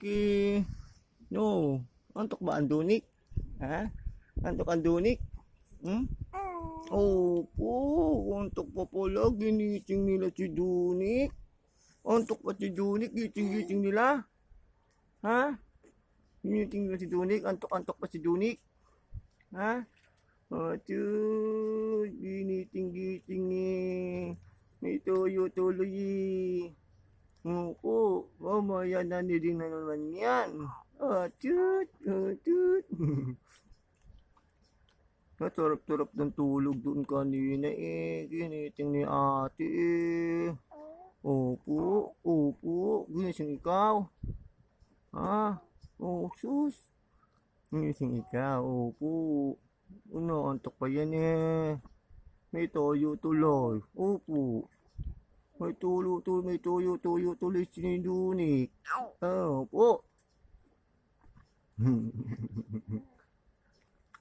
eh. No. Antok ba ang dunik? Ha? Antok ang dunik? Hmm? Opo, antok pa pala. Ginising nila si Dunik. Antok pa si Dunik. Gising-gising nila. Ha? Ginising nila si Dunik. Antok-antok pa si Dunik. Ha? Aduh, ginising-gising eh. May tuyo tuloy eh. Opo, mamaya na din na naman yan. Atut, atut. Nasarap-sarap ng tulog doon kanina eh. Giniting ni ate eh. Opo, opo. Ginising ikaw. Ha? Oh, sus. Ginising ikaw. Opo. Ano, antok pa yan eh. May toyo tuloy. Opo. May toyo tuloy sinidunik. Opo.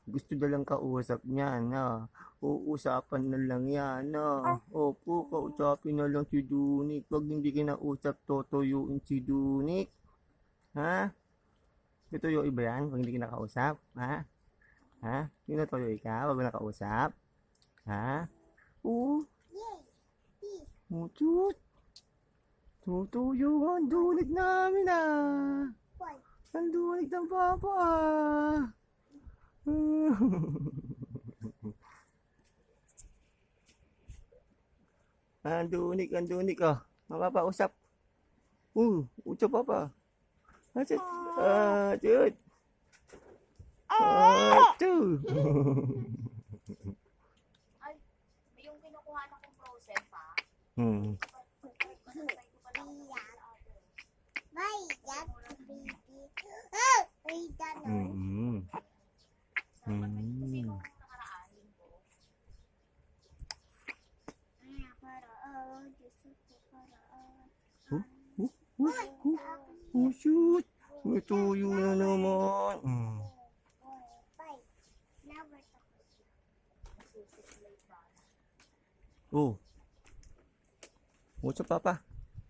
Gusto na lang kausap niya na. Uusapan na lang yan na. Opo, kausapin na lang si Dunik. Pag hindi kinausap, totuyuin si Dunik. Ha? Tutuyo iba yan pag hindi kinakausap? Ha? Ha? Tinutuyo ikaw pag nakausap? Ha? Oo? Mutut. Tutuyo ang Dunik namin ah. Ang Dunik ng papa ah. Ang Dunik oh. Mapapausap. Usap papa. Atut. Atut. Atut. Ay, yung kinukuha na kong frozen pa. Kasi nung nakaraan linggo. Oh, shoot. May tuyo na naman. Oh. What's up, Papa?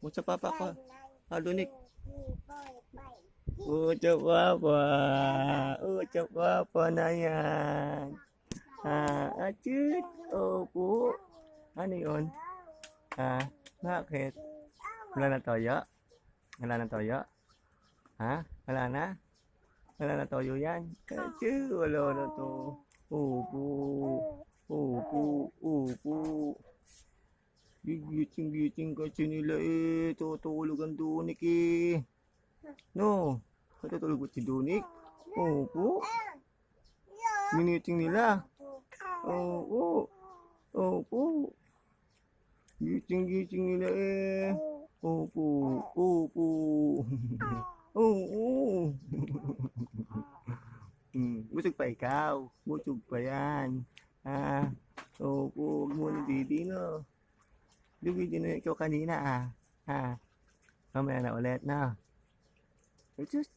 What's up, Papa? Dunik. What's up, Papa? What's up, Papa na yan? Atut. Opo. Ano yun? Bakit? Wala na toyo? Wala na toyo? Ha? Wala na? Wala na toyo yan? Atut. Wala na to. Opo. Opo. Opo. Gigising kasi nila eh. Tutulog ang Dunik eh. No. Tutulog si Dunik? Opo. Ginising nila. Opo. Opo. Gising nila eh. Opo. Opo. Oo. Busog pa ikaw. Busog pa yan. Opo. Huwag mo na didino. Lugi din na ikaw kanina Mamaya na ulit na. Just